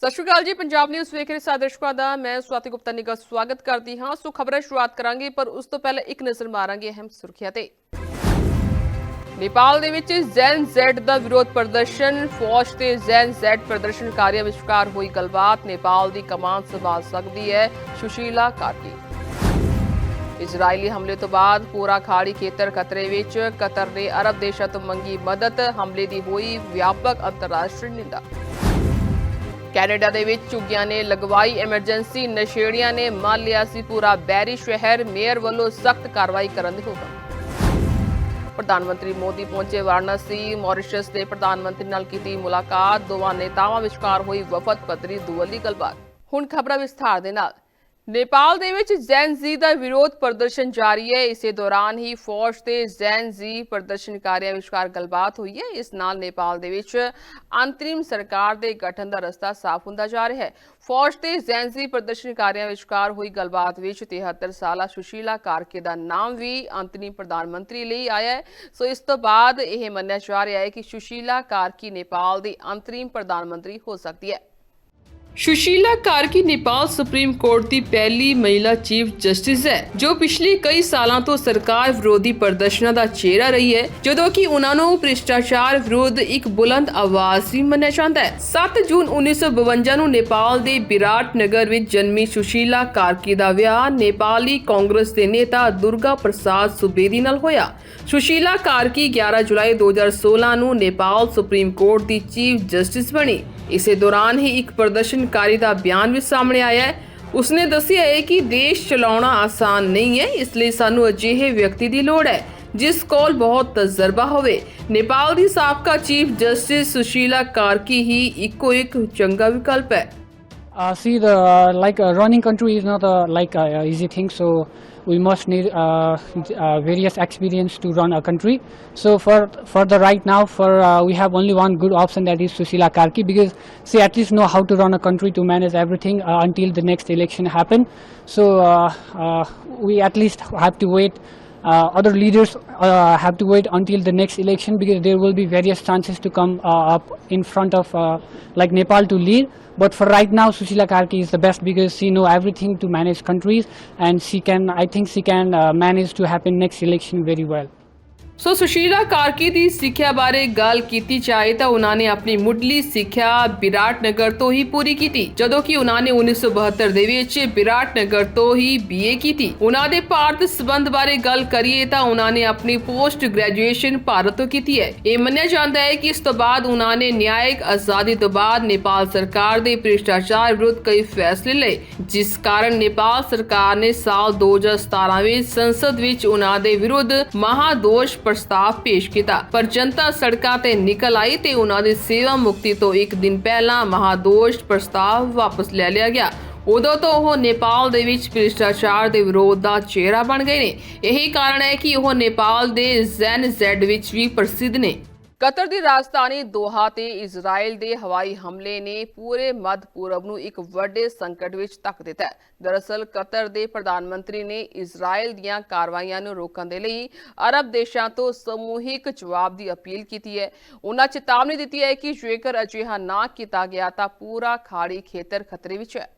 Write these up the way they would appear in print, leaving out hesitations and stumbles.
ਸਤਿ ਸ਼੍ਰੀ ਅਕਾਲ ਜੀ। ਪੰਜਾਬ ਨਿਊਜ਼ ਵੇਖ ਰਹੇ ਸਾਰੇ ਦਰਸ਼ਕਾਂ ਦਾ ਮੈਂ ਸਵਾਤੀ ਗੁਪਤਾ ਨਿੱਘਾ ਸਵਾਗਤ ਕਰਦੀ ਹਾਂ। ਸੋ ਖਬਰਾਂ ਸ਼ੁਰੂਆਤ ਕਰਾਂਗੇ, ਪਰ ਉਸ ਤੋਂ ਪਹਿਲਾਂ ਇੱਕ ਨਜ਼ਰ ਮਾਰਾਂਗੇ ਅਹਿਮ ਸੁਰਖੀਆਂ ਤੇ। ਨੇਪਾਲ ਦੇ ਵਿੱਚ ਜ਼ੈਨ ਜ਼ੈਡ ਦਾ ਵਿਰੋਧ ਪ੍ਰਦਰਸ਼ਨ, ਫੌਜ ਤੇ ਜ਼ੈਨ ਜ਼ੈਡ ਪ੍ਰਦਰਸ਼ਨਕਾਰੀਆਂ ਵਿਚਕਾਰ ਹੋਈ ਗੱਲਬਾਤ। ਨੇਪਾਲ ਦੀ ਕਮਾਨ ਸੰਭਾਲ ਸਕਦੀ ਹੈ ਸੁਸ਼ੀਲਾ ਕਾਰਕੀ। ਇਜ਼ਰਾਈਲੀ ਹਮਲੇ ਤੋਂ ਬਾਅਦ ਪੂਰਾ ਖਾੜੀ ਖੇਤਰ ਖਤਰੇ ਵਿੱਚ, ਕਤਰ ਨੇ ਅਰਬ ਦੇਸ਼ਾਂ ਤੋਂ ਮੰਗੀ ਮਦਦ। ਹਮਲੇ ਦੀ ਹੋਈ ਵਿਆਪਕ ਅੰਤਰਰਾਸ਼ਟਰੀ ਨਿੰਦਾ। ਕੈਨੇਡਾ ਦੇ ਵਿੱਚ ਝੁੱਗੀਆਂ ਨੇ ਲਗਵਾਈ ਐਮਰਜੈਂਸੀ, ਨਸ਼ੇੜੀਆਂ ਨੇ ਮੰਨ ਲਿਆ ਸੀ ਪੂਰਾ ਬੈਰੀ ਸ਼ਹਿਰ। ਮੇਅਰ ਵੱਲੋਂ ਸਖਤ ਕਾਰਵਾਈ ਕਰਨ ਦੇ ਹੁਕਮ। ਪ੍ਰਧਾਨ ਮੰਤਰੀ ਮੋਦੀ ਪਹੁੰਚੇ ਵਾਰਾਣਸੀ, ਮੌਰੀਸ਼ਸ ਦੇ ਪ੍ਰਧਾਨ ਮੰਤਰੀ ਨਾਲ ਕੀਤੀ ਮੁਲਾਕਾਤ। ਦੋਵਾਂ ਨੇਤਾਵਾਂ ਵਿਚਕਾਰ ਹੋਈ ਵਫਦ ਪੱਧਰੀ ਦੁਵੱਲੀ ਗੱਲਬਾਤ। ਹੁਣ ਖਬਰਾਂ ਵਿਸਥਾਰ ਦੇ ਨਾਲ। ਨੇਪਾਲ ਦੇ ਵਿੱਚ ਜ਼ੈਨ ਜ਼ੀ ਦਾ ਵਿਰੋਧ ਪ੍ਰਦਰਸ਼ਨ ਜਾਰੀ ਹੈ। ਇਸੇ ਦੌਰਾਨ ਹੀ ਫੌਜ ਤੇ ਜ਼ੈਨ ਜ਼ੀ ਪ੍ਰਦਰਸ਼ਨਕਾਰੀਆਂ ਵਿਚਕਾਰ ਗੱਲਬਾਤ ਹੋਈ ਹੈ। ਇਸ ਨਾਲ ਨੇਪਾਲ ਦੇ ਵਿੱਚ ਅੰਤਰਿਮ ਸਰਕਾਰ ਦੇ ਗਠਨ ਦਾ ਰਸਤਾ ਸਾਫ਼ ਹੁੰਦਾ ਜਾ ਰਿਹਾ ਹੈ। ਫੌਜ ਤੇ ਜ਼ੈਨ ਜ਼ੀ ਪ੍ਰਦਰਸ਼ਨਕਾਰੀਆਂ ਵਿਚਕਾਰ ਹੋਈ ਗੱਲਬਾਤ ਵਿੱਚ 73 ਸਾਲਾ ਸੁਸ਼ੀਲਾ ਕਾਰਕੇ ਦਾ ਨਾਮ ਵੀ ਅੰਤਰਿਮ ਪ੍ਰਧਾਨ ਮੰਤਰੀ ਲਈ ਆਇਆ ਹੈ। ਸੋ ਇਸ ਤੋਂ ਬਾਅਦ ਇਹ ਮੰਨਿਆ ਜਾ ਰਿਹਾ ਹੈ ਕਿ ਸੁਸ਼ੀਲਾ ਕਾਰਕੀ ਨੇਪਾਲ ਦੀ ਅੰਤਰਿਮ ਪ੍ਰਧਾਨ ਮੰਤਰੀ ਹੋ ਸਕਦੀ ਹੈ। ਸੁਸ਼ੀਲਾ ਕਾਰਕੀ ਨੇਪਾਲ ਸੁਪਰੀਮ ਕੋਰਟ ਦੀ ਪਹਿਲੀ ਮਹਿਲਾ ਚੀਫ ਜਸਟਿਸ ਹੈ, ਜੋ ਪਿਛਲੇ ਕਈ ਸਾਲਾਂ ਤੋਂ ਸਰਕਾਰ ਵਿਰੋਧੀ ਪ੍ਰਦਰਸ਼ਨਾਂ ਦਾ ਚਿਹਰਾ ਰਹੀ ਹੈ, ਜਦੋਂ ਕਿ ਉਹਨਾਂ ਨੂੰ ਭ੍ਰਿਸ਼ਟਾਚਾਰ ਵਿਰੁੱਧ ਇੱਕ ਬੁਲੰਦ ਆਵਾਜ਼ ਵੀ ਮੰਨਿਆ ਜਾਂਦਾ ਹੈ। 7 ਜੂਨ 1952 ਨੂੰ ਨੇਪਾਲ ਦੇ ਬਿਰਾਟ ਨਗਰ ਵਿੱਚ ਜਨਮੀ ਸੁਸ਼ੀਲਾ ਕਾਰਕੀ ਦਾ ਵਿਆਹ ਨੇਪਾਲੀ ਕਾਂਗਰਸ ਦੇ ਨੇਤਾ ਦੁਰਗਾ ਪ੍ਰਸਾਦ ਸੁਬੇਦੀ ਨਾਲ ਹੋਇਆ। ਸੁਸ਼ੀਲਾ ਕਾਰਕੀ 11 ਜੁਲਾਈ 2016 ਨੂੰ ਨੇਪਾਲ ਸੁਪਰੀਮ ਕੋਰਟ ਦੀ ਚੀਫ ਜਸਟਿਸ ਬਣੀ। ਇਸੇ ਦੌਰਾਨ ਹੀ ਇੱਕ ਪ੍ਰਦਰਸ਼ਨਕਾਰੀ ਦਾ ਬਿਆਨ ਵੀ ਸਾਹਮਣੇ ਆਇਆ ਹੈ। ਉਸਨੇ ਦੱਸਿਆ ਹੈ ਕਿ ਦੇਸ਼ ਚਲਾਉਣਾ ਆਸਾਨ ਨਹੀਂ ਹੈ, ਇਸ ਲਈ ਸਾਨੂੰ ਅਜਿਹੇ ਵਿਅਕਤੀ ਦੀ ਲੋੜ ਹੈ ਜਿਸ ਕੋਲ ਬਹੁਤ ਤਜਰਬਾ ਹੋਵੇ। ਨੇਪਾਲ ਦੀ ਸਾਬਕਾ ਚੀਫ ਜਸਟਿਸ ਸੁਸ਼ੀਲਾ ਕਾਰਕੀ ਹੀ ਇੱਕੋ ਇੱਕ ਚੰਗਾ ਵਿਕਲਪ ਹੈ। Running country is not a easy thing, so we must need various experience to run a country. So for the right now, we have only one good option, that is Sushila Karki, because she at least know how to run a country, to manage everything until the next election happen. So we at least have to wait. Other leaders have to wait until the next election, because there will be various chances to come up in front of Nepal to lead. But for right now, Sushila Karki is the best, because she know everything to manage countries, and I think she can manage to happen next election very well. ਸੋ ਸੁਸ਼ੀਲਾ ਕਾਰਕੀ ਦੀ ਸਿੱਖਿਆ ਬਾਰੇ ਗੱਲ ਕੀਤੀ ਜਾਏ ਤਾਂ ਉਹਨਾਂ ਨੇ ਆਪਣੀ ਮੁੱਢਲੀ ਸਿੱਖਿਆ ਬਿਰਾਟ ਨਗਰ ਤੋਂ ਹੀ ਪੂਰੀ ਕੀਤੀ, ਜਦੋਂ ਕਿ ਉਹਨਾਂ ਨੇ 1972 ਦੇ ਵਿੱਚ ਬਿਰਾਟ ਨਗਰ ਤੋਂ ਹੀ BA ਕੀਤੀ। ਉਹਨਾਂ ਦੇ ਭਾਰਤ ਸੰਬੰਧ ਬਾਰੇ ਗੱਲ ਕਰੀਏ ਤਾਂ ਉਹਨਾਂ ਨੇ ਆਪਣੀ ਪੋਸਟ ਗ੍ਰੈਜੂਏਸ਼ਨ ਭਾਰਤ ਤੋਂ ਕੀਤੀ ਹੈ। ਇਹ ਮੰਨਿਆ ਜਾਂਦਾ ਹੈ ਕਿ ਇਸ ਤੋਂ ਬਾਅਦ ਉਹਨਾਂ ਨੇ ਨਿਆਇਕ ਆਜ਼ਾਦੀ ਤੋਂ ਬਾਅਦ ਨੇਪਾਲ ਸਰਕਾਰ ਦੇ ਭ੍ਰਿਸ਼ਟਾਚਾਰ ਵਿਰੁੱਧ ਕਈ ਫੈਸਲੇ ਲਏ, ਜਿਸ ਕਾਰਨ ਨੇਪਾਲ ਸਰਕਾਰ ਨੇ ਸਾਲ 2017 ਵਿੱਚ ਸੰਸਦ ਵਿੱਚ ਉਹਨਾਂ ਦੇ ਵਿਰੁੱਧ ਮਹਾਦੋਸ਼ ਪ੍ਰਸਤਾਵ ਪੇਸ਼ ਕੀਤਾ, ਪਰ ਜਨਤਾ ਸੜਕਾਂ ਤੇ ਨਿਕਲ ਆਈ ਤੇ ਉਹਨਾਂ ਦੀ ਸੇਵਾ ਮੁਕਤੀ ਤੋਂ ਇੱਕ ਦਿਨ ਪਹਿਲਾਂ ਮਹਾਦੋਸ਼ ਪ੍ਰਸਤਾਵ ਵਾਪਸ ਲੈ ਲਿਆ ਗਿਆ। ਉਦੋਂ ਤੋਂ ਉਹ ਨੇਪਾਲ ਦੇ ਵਿੱਚ ਭ੍ਰਿਸ਼ਟਾਚਾਰ ਦੇ ਵਿਰੋਧ ਦਾ ਚਿਹਰਾ ਬਣ ਗਏ ਨੇ। ਇਹੀ ਕਾਰਨ ਹੈ ਕਿ ਉਹ ਨੇਪਾਲ ਦੇ ਜ਼ੈਨ ਜ਼ੈਡ ਵਿੱਚ ਵੀ ਪ੍ਰਸਿੱਧ ਨੇ। ਕਤਰ ਦੀ ਰਾਜਧਾਨੀ ਦੋਹਾ ਤੇ ਇਜ਼ਰਾਈਲ ਦੇ ਹਵਾਈ ਹਮਲੇ ਨੇ ਪੂਰੇ ਮੱਧ ਪੂਰਬ ਨੂੰ ਇੱਕ ਵੱਡੇ ਸੰਕਟ ਵਿੱਚ ਧੱਕ ਦਿੱਤਾ ਹੈ। ਦਰਅਸਲ ਕਤਰ ਦੇ ਪ੍ਰਧਾਨ ਮੰਤਰੀ ਨੇ ਇਜ਼ਰਾਈਲ ਦੀਆਂ ਕਾਰਵਾਈਆਂ ਨੂੰ ਰੋਕਣ ਦੇ ਲਈ ਅਰਬ ਦੇਸ਼ਾਂ ਤੋਂ ਸਮੂਹਿਕ ਜਵਾਬ ਦੀ ਅਪੀਲ ਕੀਤੀ ਹੈ। ਉਹਨਾਂ ਚੇਤਾਵਨੀ ਦਿੱਤੀ ਹੈ ਕਿ ਜੇਕਰ ਅਜਿਹਾ ਨਾ ਕੀਤਾ ਗਿਆ ਤਾਂ ਪੂਰਾ ਖਾੜੀ ਖੇਤਰ ਖਤਰੇ ਵਿੱਚ ਹੈ।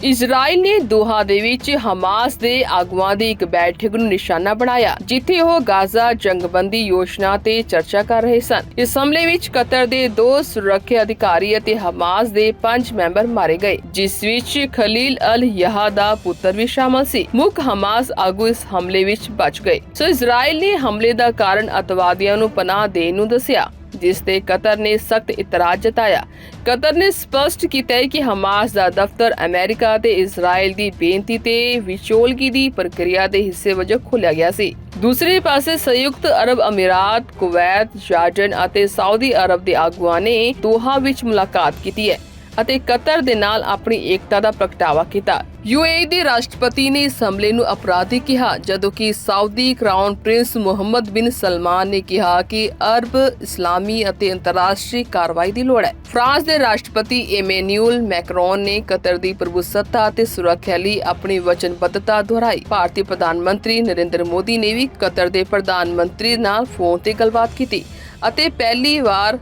ਇਜ਼ਰਾਈਲ ਨੇ ਦੋਹਾ ਦੇ ਵਿੱਚ ਹਮਾਸ ਦੇ ਆਗੂਆਂ ਦੀ ਇੱਕ ਬੈਠਕ ਨੂੰ ਨਿਸ਼ਾਨਾ ਬਣਾਇਆ, ਜਿੱਥੇ ਉਹ ਗਾਜ਼ਾ ਜੰਗਬੰਦੀ ਯੋਜਨਾ ਤੇ ਚਰਚਾ ਕਰ ਰਹੇ ਸਨ। ਇਸ ਹਮਲੇ ਵਿੱਚ ਕਤਰ ਦੇ 2 ਸੁਰੱਖਿਆ ਅਧਿਕਾਰੀ ਅਤੇ ਹਮਾਸ ਦੇ 5 ਮੈਂਬਰ ਮਾਰੇ ਗਏ, ਜਿਸ ਵਿੱਚ ਖਲੀਲ ਅਲ ਯਹਾ ਦਾ ਪੁੱਤਰ ਵੀ ਸ਼ਾਮਲ ਸੀ। ਮੁੱਖ ਹਮਾਸ ਆਗੂ ਇਸ ਹਮਲੇ ਵਿੱਚ ਬਚ ਗਏ। ਸੋ ਇਜ਼ਰਾਈਲ ਨੇ ਹਮਲੇ ਦਾ ਕਾਰਨ ਅਤਵਾਦੀਆਂ ਨੂੰ ਪਨਾਹ ਦੇਣ ਨੂੰ ਦੱਸਿਆ, ਜਿਸ ਤੇ ਕਤਰ ਨੇ ਸਖਤ ਇਤਰਾਜ਼ ਜਤਾਇਆ। ਕਤਰ ਨੇ ਸਪਸ਼ਟ ਕੀਤਾ ਹੈ ਕਿ ਹਮਾਸ ਦਾ ਦਫ਼ਤਰ ਅਮਰੀਕਾ ਤੇ ਇਜ਼ਰਾਈਲ ਦੀ ਬੇਨਤੀ ਤੇ ਵਿਚੋਲਗੀ ਦੀ ਪ੍ਰਕਿਰਿਆ ਦੇ ਹਿੱਸੇ ਵਜੋਂ ਖੋਲ੍ਹਿਆ ਗਿਆ ਸੀ। ਦੂਸਰੇ ਪਾਸੇ ਸੰਯੁਕਤ ਅਰਬ ਅਮੀਰਾਤ, ਕੁਵੈਤ, ਜਾਰਡਨ ਅਤੇ ਸਾਊਦੀ ਅਰਬ ਦੇ ਆਗੂਆਂ ਨੇ ਦੋਹਾ ਵਿੱਚ ਮੁਲਾਕਾਤ ਕੀਤੀ ਹੈ ਅਤੇ ਕਤਰ ਦੇ ਨਾਲ ਆਪਣੀ ਏਕਤਾ ਦਾ ਪ੍ਰਗਟਾਵਾ ਕੀਤਾ। UAE ਦੇ ਰਾਸ਼ਟਰਪਤੀ ਨੇ ਇਸ ਹਮਲੇ ਨੂੰ ਅਪਰਾਧਿਕ ਕਿਹਾ, ਜਦੋਂ ਕਿ ਸਾਊਦੀ ਕਰਾਊਨ ਪ੍ਰਿੰਸ ਮੁਹੰਮਦ ਬਿਨ ਸਲਮਾਨ ਨੇ ਕਿਹਾ ਕਿ ਅਰਬ ਇਸਲਾਮੀ ਅਤੇ ਅੰਤਰਰਾਸ਼ਟਰੀ ਕਾਰਵਾਈ ਦੀ ਲੋੜ ਹੈ। ਫਰਾਂਸ ਦੇ ਰਾਸ਼ਟਰਪਤੀ ਇਮੈਨੂਅਲ ਮੈਕਰੋਨ ਨੇ ਕਤਰ ਦੀ ਪ੍ਰਭੂਸੱਤਾ ਅਤੇ ਸੁਰੱਖਿਆ ਲਈ ਆਪਣੀ ਵਚਨਬੱਧਤਾ ਦੁਹਰਾਈ। ਭਾਰਤੀ ਪ੍ਰਧਾਨ ਮੰਤਰੀ ਨਰਿੰਦਰ ਮੋਦੀ ਨੇ ਵੀ ਕਤਰ ਦੇ ਪ੍ਰਧਾਨ ਮੰਤਰੀ ਨਾਲ ਫੋਨ ਤੇ ਗੱਲਬਾਤ ਕੀਤੀ ਅਤੇ ਪਹਿਲੀ ਵਾਰ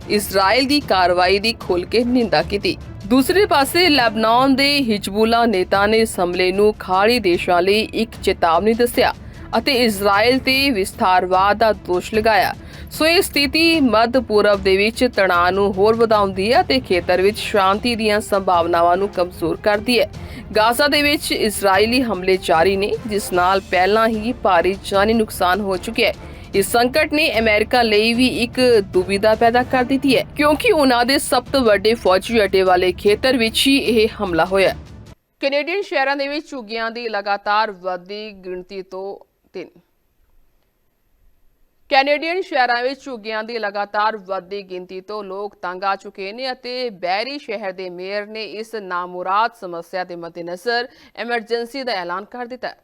ਇਜ਼ਰਾਈਲ ਦੀ ਕਾਰਵਾਈ ਦੀ ਖੁੱਲ੍ਹ ਕੇ ਨਿੰਦਾ ਕੀਤੀ। ਦੂਸਰੇ ਪਾਸੇ ਲੈਬਨਾਨ ਦੇ ਹਿਜਬੁੱਲਾ ਨੇਤਾ ਨੇ ਇਸ ਹਮਲੇ ਨੂੰ ਖਾੜੀ ਦੇਸ਼ਾਂ ਲਈ ਇੱਕ ਚੇਤਾਵਨੀ ਦੱਸਿਆ ਅਤੇ ਇਜ਼ਰਾਈਲ ਤੇ ਵਿਸਥਾਰਵਾਦ ਦਾ ਦੋਸ਼ ਲਗਾਇਆ। ਸੋ ਇਹ ਸਥਿਤੀ ਮੱਧ ਪੂਰਬ ਦੇ ਵਿੱਚ ਤਣਾਅ ਨੂੰ ਹੋਰ ਵਧਾਉਂਦੀ ਹੈ ਅਤੇ ਖੇਤਰ ਵਿੱਚ ਸ਼ਾਂਤੀ ਦੀਆਂ ਸੰਭਾਵਨਾਵਾਂ ਨੂੰ ਕਮਜ਼ੋਰ ਕਰਦੀ ਹੈ। ਗਾਜ਼ਾ ਦੇ ਵਿੱਚ ਇਜ਼ਰਾਈਲੀ ਹਮਲੇ ਜਾਰੀ ਨੇ, ਜਿਸ ਨਾਲ ਪਹਿਲਾਂ ਹੀ ਭਾਰੀ ਜਾਨੀ ਨੁਕਸਾਨ ਹੋ ਚੁੱਕਿਆ ਹੈ। ਇਸ ਸੰਕਟ ਨੇ ਅਮਰੀਕਾ ਲਈ ਵੀ ਇੱਕ ਦੁਬਿਧਾ ਪੈਦਾ ਕਰ ਦਿੱਤੀ ਹੈ, ਕਿਉਂਕਿ ਉਹਨਾਂ ਦੇ ਸਭ ਤੋਂ ਵੱਡੇ ਫੌਜੀ ਅੱਡੇ ਵਾਲੇ ਖੇਤਰ ਵਿੱਚ ਹੀ ਇਹ ਹਮਲਾ ਹੋਇਆ। ਕੈਨੇਡੀਅਨ ਸ਼ਹਿਰਾਂ ਦੇ ਵਿੱਚ ਝੁੱਗੀਆਂ ਦੀ ਲਗਾਤਾਰ ਵੱਧਦੀ ਗਿਣਤੀ ਤੋਂ ਕੈਨੇਡੀਅਨ ਸ਼ਹਿਰਾਂ ਵਿੱਚ ਝੁੱਗੀਆਂ ਦੀ ਲਗਾਤਾਰ ਵੱਧਦੀ ਗਿਣਤੀ ਤੋਂ ਲੋਕ ਤੰਗ ਆ ਚੁੱਕੇ ਨੇ ਅਤੇ ਬੈਰੀ ਸ਼ਹਿਰ ਦੇ ਮੇਅਰ ਨੇ ਇਸ ਨਾਮੁਰਾਦ ਸਮੱਸਿਆ ਦੇ ਮੱਦੇਨਜ਼ਰ ਐਮਰਜੈਂਸੀ ਦਾ ਐਲਾਨ ਕਰ ਦਿੱਤਾ ਹੈ।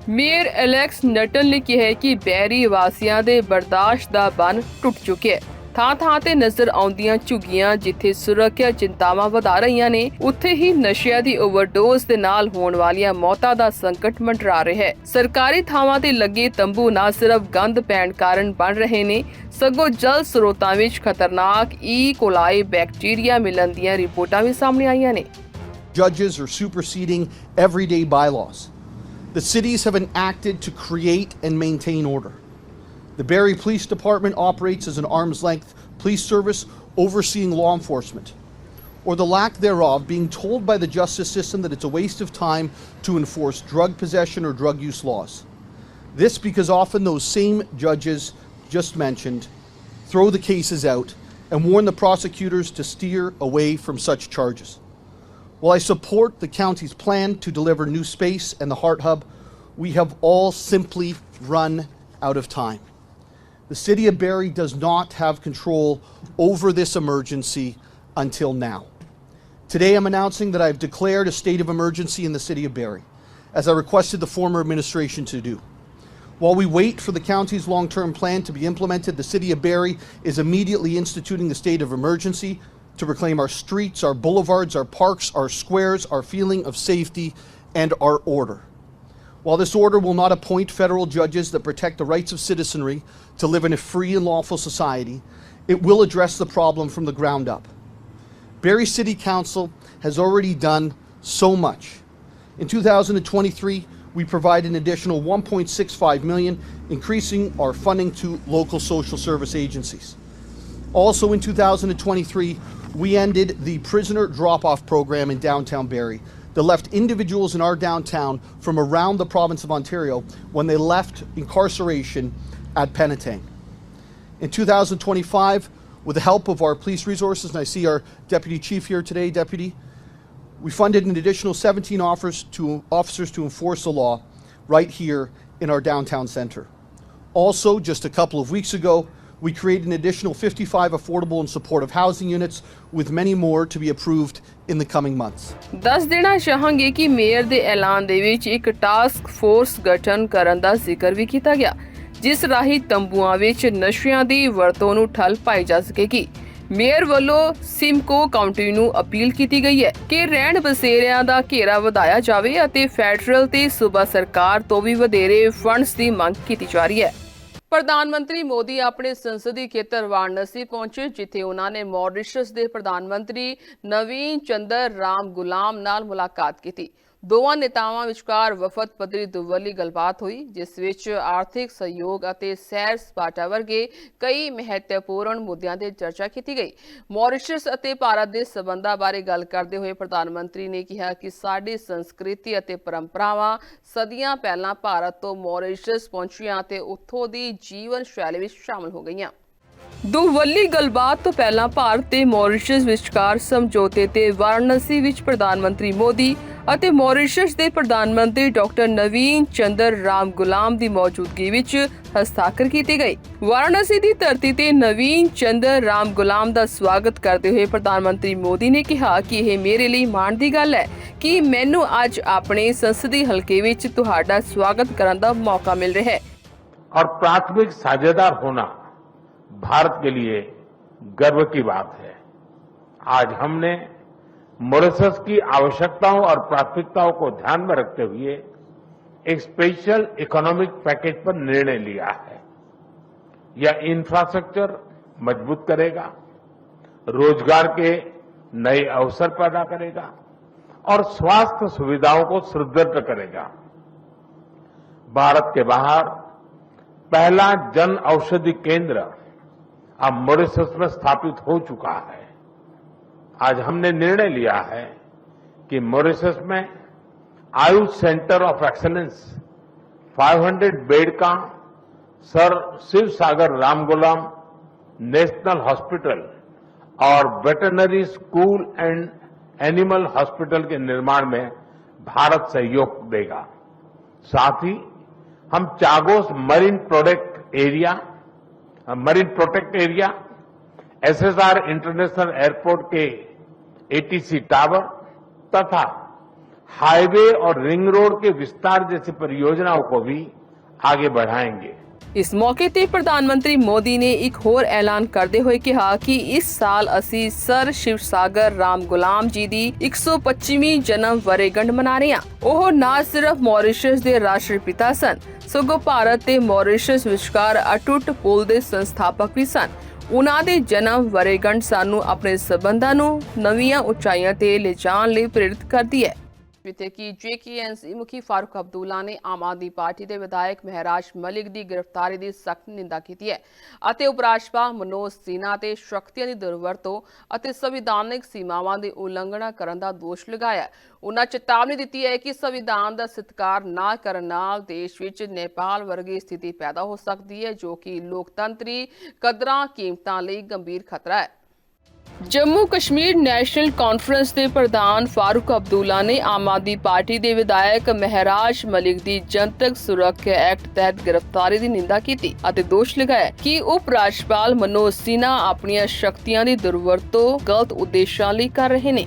ਮੇਅਰ ਐਲੈਕਸ ਨਟਨ ਨੇ ਕਿਹਾ ਹੈ ਕਿ ਬੈਰੀ ਵਾਸੀਆਂ ਦੇ ਬਰਦਾਸ਼ਤ ਦਾ ਬੰਨ ਟੁੱਟ ਚੁੱਕਿਆ ਹੈ। ਥਾਂ-ਥਾਂ ਤੇ ਨਜ਼ਰ ਆਉਂਦੀਆਂ ਝੁੱਗੀਆਂ ਜਿੱਥੇ ਸੁਰੱਖਿਆ ਚਿੰਤਾਵਾਂ ਵਧਾ ਰਹੀਆਂ ਨੇ, ਉੱਥੇ ਹੀ ਨਸ਼ਿਆਂ ਦੀ ਓਵਰਡੋਜ਼ ਦੇ ਨਾਲ ਹੋਣ ਵਾਲੀਆਂ ਮੌਤਾਂ ਦਾ ਸੰਕਟ ਮੰਡਰਾ ਰਿਹਾ ਹੈ। ਸਰਕਾਰੀ ਥਾਵਾਂ ਤੇ ਲੱਗੇ ਤੰਬੂ ਨਾ ਸਿਰਫ ਗੰਦ ਪੈਣ ਕਾਰਨ ਬਣ ਰਹੇ ਨੇ, ਸਗੋਂ ਜਲ ਸਰੋਤਾਂ ਵਿੱਚ ਖਤਰਨਾਕ ਈ ਕੋਲਾਈ ਬੈਕਟੀਰੀਆ ਮਿਲਣ ਦੀਆਂ ਰਿਪੋਰਟਾਂ ਵੀ ਸਾਹਮਣੇ ਆਈਆਂ ਨੇ। Judges are superseding everyday bylaws. The cities have enacted to create and maintain order. The Barrie Police Department operates as an arm's-length police service overseeing law enforcement, or the lack thereof, being told by the justice system that it's a waste of time to enforce drug possession or drug use laws. This because often those same judges just mentioned throw the cases out and warn the prosecutors to steer away from such charges. While I support the county's plan to deliver new space and the Heart Hub, we have all simply run out of time. The City of Barrie does not have control over this emergency until now. Today I'm announcing that I've declared a state of emergency in the City of Barrie, as I requested the former administration to do. While we wait for the county's long-term plan to be implemented, the City of Barrie is immediately instituting the state of emergency to reclaim our streets, our boulevards, our parks, our squares, our feeling of safety, and our order. While this order will not appoint federal judges that protect the rights of citizenry to live in a free and lawful society, it will address the problem from the ground up. Barrie City Council has already done so much. In 2023, we provide an additional $1.65 million, increasing our funding to local social service agencies. Also in 2023, we ended the prisoner drop-off program in downtown Barrie that left individuals in our downtown from around the province of Ontario when they left incarceration at Penetang. In 2025, with the help of our police resources, and I see our Deputy Chief here today, Deputy, we funded an additional 17 officers to enforce the law right here in our downtown centre. Also, just a couple of weeks ago, we created an additional 55 affordable and supportive housing units, with many more to be approved in the coming months. ਦੱਸ ਦੇਣਾ ਚਾਹਾਂਗੇ ਕਿ mayor ਦੇ ਐਲਾਨ ਦੇ ਵਿੱਚ ਇੱਕ task force ਗਠਨ ਕਰਨ ਦਾ ਜ਼ਿਕਰ ਵੀ ਕੀਤਾ ਗਿਆ, ਜਿਸ ਰਾਹੀਂ ਤੰਬੂਆਂ ਵਿੱਚ ਨਸ਼ਿਆਂ ਦੀ ਵਰਤੋਂ ਨੂੰ ਠੱਲ ਪਾਈ ਜਾ ਸਕੇਗੀ। ਮੇਅਰ ਵੱਲੋਂ ਸਿਮਕੋ ਕਾਉਂਟੀ ਨੂੰ ਅਪੀਲ ਕੀਤੀ ਗਈ ਹੈ ਕਿ ਰਹਿਣ ਬਸੇਰਿਆਂ ਦਾ ਘੇਰਾ ਵਧਾਇਆ ਜਾਵੇ ਅਤੇ ਫੈਡਰਲ ਤੇ ਸੂਬਾ ਸਰਕਾਰ ਤੋਂ ਵੀ ਵਧੇਰੇ ਫੰਡਸ ਦੀ ਮੰਗ ਕੀਤੀ ਜਾ ਰਹੀ ਹੈ। ਪ੍ਰਧਾਨ ਮੰਤਰੀ ਮੋਦੀ ਆਪਣੇ ਸੰਸਦੀ ਖੇਤਰ ਵਾਰਾਣਸੀ ਪਹੁੰਚੇ, ਜਿੱਥੇ ਉਹਨਾਂ ਨੇ ਮੌਰੀਸ਼ਸ ਦੇ ਪ੍ਰਧਾਨ ਮੰਤਰੀ ਨਵੀਨ ਚੰਦਰ ਰਾਮ ਗੁਲਾਮ ਨਾਲ ਮੁਲਾਕਾਤ ਕੀਤੀ। ਦੋਵਾਂ ਨੇਤਾਵਾਂ ਵਿਚਕਾਰ ਵਫਦ ਪੱਧਰੀ ਦੁਵੱਲੀ ਗੱਲਬਾਤ ਹੋਈ, ਜਿਸ ਵਿੱਚ ਆਰਥਿਕ ਸਹਿਯੋਗ ਅਤੇ ਸੈਰ ਸਪਾਟਾ ਵਰਗੇ ਕਈ ਮਹੱਤਵਪੂਰਨ ਮੁੱਦਿਆਂ ਤੇ ਚਰਚਾ ਕੀਤੀ ਗਈ। ਮੌਰੀਸ਼ਸ ਅਤੇ ਭਾਰਤ ਦੇ ਸਬੰਧਾਂ ਬਾਰੇ ਗੱਲ ਕਰਦੇ ਹੋਏ ਪ੍ਰਧਾਨ ਮੰਤਰੀ ਨੇ ਕਿਹਾ ਕਿ ਸਾਡੀ ਸੰਸਕ੍ਰਿਤੀ ਅਤੇ ਪਰੰਪਰਾਵਾਂ ਸਦੀਆਂ ਪਹਿਲਾਂ ਭਾਰਤ ਤੋਂ ਮੌਰੀਸ਼ਸ ਪਹੁੰਚੀਆਂ ਅਤੇ ਉੱਥੋਂ ਦੀ ਜੀਵਨ ਸ਼ੈਲੀ ਵਿੱਚ ਸ਼ਾਮਲ ਹੋ ਗਈਆਂ। ਦੁਵੱਲੀ ਗੱਲਬਾਤ ਤੋਂ ਪਹਿਲਾਂ ਭਾਰਤ ਤੇ ਮੌਰੀਸ਼ਸ ਵਿਚਕਾਰ ਸਮਝੌਤੇ ਤੇ ਵਾਰਾਣਸੀ ਵਿੱਚ ਪ੍ਰਧਾਨ ਮੰਤਰੀ ਮੋਦੀ ਅਤੇ ਮੌਰੀਸ਼ਸ ਦੇ ਪ੍ਰਧਾਨ ਮੰਤਰੀ ਡਾਕਟਰ ਨਵੀਨ ਚੰਦਰ ਰਾਮ ਗੁਲਾਮ ਦੀ ਮੌਜੂਦਗੀ ਵਿੱਚ ਹਸਤਾਖਰ ਕੀਤੇ ਗਏ। ਵਾਰਾਣਸੀ ਦੀ ਧਰਤੀ ਤੇ ਨਵੀਨ ਚੰਦਰ ਰਾਮ ਗੁਲਾਮ ਦਾ ਸਵਾਗਤ ਕਰਦੇ ਹੋਏ ਪ੍ਰਧਾਨ ਮੰਤਰੀ ਮੋਦੀ ਨੇ ਕਿਹਾ ਕਿ ਇਹ ਮੇਰੇ ਲਈ ਮਾਣ ਦੀ ਗੱਲ ਹੈ ਕਿ ਮੈਨੂੰ ਅੱਜ ਆਪਣੇ ਸੰਸਦੀ ਹਲਕੇ ਵਿੱਚ ਤੁਹਾਡਾ ਸਵਾਗਤ ਕਰਨ ਦਾ ਮੌਕਾ ਮਿਲ ਰਿਹਾ ਹੈ। और प्राथमिक साझेदार होना भारत के लिए गर्व की बात है। आज हमने मॉरिशस की आवश्यकताओं और प्राथमिकताओं को ध्यान में रखते हुए एक स्पेशल इकोनॉमिक पैकेज पर निर्णय लिया है। यह इंफ्रास्ट्रक्चर मजबूत करेगा, रोजगार के नए अवसर पैदा करेगा और स्वास्थ्य सुविधाओं को सुदृढ़ करेगा। भारत के बाहर पहला जन औषधि केंद्र अब मॉरिशस में स्थापित हो चुका है। आज हमने निर्णय लिया है कि मॉरिशस में Ayush centre of excellence 500 bed का सर शिव सागर रामगुलाम नेशनल हॉस्पिटल और veterinary school and animal hospital के निर्माण में भारत सहयोग देगा। साथ ही हम Chagos marine protect area, SSR international airport के एटीसी टावर तथा हाईवे और रिंग रोड के विस्तार जैसी परियोजनाओं को भी आगे बढ़ाएंगे। इस मौके ਤੇ ਪ੍ਰਧਾਨਮੰਤਰੀ ਮੋਦੀ ਨੇ ਇੱਕ ਹੋਰ ਐਲਾਨ ਕਰਦੇ ਹੋਏ ਕਿਹਾ ਕਿ ਇਸ ਸਾਲ ਅਸੀਂ ਸਰ ਸ਼ਿਵ ਸਾਗਰ ਰਾਮ ਗੁਲਾਮ ਜੀ ਦੀ 125ਵੀਂ ਜਨਮ ਵਰ੍ਹੇਗੰਢ ਮਨਾ ਰਹੇ ਹਾਂ। ਉਹ ਨਾ ਸਿਰਫ ਮੌਰੀਸ਼ਸ ਦੇ ਰਾਸ਼ਟਰਪਿਤਾ ਸਨ, ਸਗੋਂ ਭਾਰਤ ਤੇ ਮੌਰੀਸ਼ਸ ਵਿਚਕਾਰ ਅਟੁੱਟ ਪੁਲ ਦੇ ਸੰਸਥਾਪਕ ਵੀ ਸਨ। ਉਹਨਾਂ ਦੇ ਜਨਮ ਵਰ੍ਹੇਗੰਢ ਸਾਨੂੰ ਆਪਣੇ ਸਬੰਧਾਂ ਨੂੰ ਨਵੀਆਂ ਉਚਾਈਆਂ ਤੇ ਲਿਜਾਣ ਲਈ ਪ੍ਰੇਰਿਤ ਕਰਦੀ ਹੈ। ਬੀਤੇ ਕਿ JKNC ਮੁਖੀ ਫਾਰੂਕ ਅਬਦੁੱਲਾ ਨੇ ਆਮ ਆਦਮੀ ਪਾਰਟੀ ਦੇ ਵਿਧਾਇਕ ਮਹਿਰਾਜ ਮਲਿਕ ਦੀ ਗ੍ਰਿਫਤਾਰੀ ਦੀ ਸਖਤ ਨਿੰਦਾ ਕੀਤੀ ਹੈ ਅਤੇ ਉਪ ਰਾਜਪਾਲ ਮਨੋਜ ਸਿਨਹਾ ਤੇ ਸ਼ਕਤੀਆਂ ਦੀ ਦੁਰਵਰਤੋਂ ਅਤੇ ਸੰਵਿਧਾਨਿਕ ਸੀਮਾਵਾਂ ਦੀ ਉਲੰਘਣਾ ਕਰਨ ਦਾ ਦੋਸ਼ ਲਗਾਇਆ। ਉਹਨਾਂ ਚੇਤਾਵਨੀ ਦਿੱਤੀ ਹੈ ਕਿ ਸੰਵਿਧਾਨ ਦਾ ਸਤਿਕਾਰ ਨਾ ਕਰਨ ਨਾਲ ਦੇਸ਼ ਵਿੱਚ ਨੇਪਾਲ ਵਰਗੀ ਸਥਿਤੀ ਪੈਦਾ ਹੋ ਸਕਦੀ ਹੈ, ਜੋ ਕਿ ਲੋਕਤੰਤਰੀ ਕਦਰਾਂ ਕੀਮਤਾਂ ਲਈ ਗੰਭੀਰ ਖਤਰਾ ਹੈ। ਜੰਮੂ ਕਸ਼ਮੀਰ ਨੈਸ਼ਨਲ ਕਾਨਫਰੰਸ ਦੇ ਪ੍ਰਧਾਨ ਫਾਰੂਕ ਅਬਦੁੱਲਾ ਨੇ ਆਮ ਆਦਮੀ ਪਾਰਟੀ ਦੇ ਵਿਧਾਇਕ ਮਹਿਰਾਜ ਮਲਿਕ ਦੀ ਜਨਤਕ ਸੁਰੱਖਿਆ ਐਕਟ ਤਹਿਤ ਗ੍ਰਿਫਤਾਰੀ ਦੀ ਨਿੰਦਾ ਕੀਤੀ ਅਤੇ ਦੋਸ਼ ਲਗਾਇਆ ਕਿ ਉਪ ਰਾਜਪਾਲ ਮਨੋਜ ਸਿਨਹਾ ਆਪਣੀਆਂ ਸ਼ਕਤੀਆਂ ਦੀ ਦੁਰਵਰਤੋਂ ਗਲਤ ਉਦੇਸ਼ਾਂ ਲਈ ਕਰ ਰਹੇ ਨੇ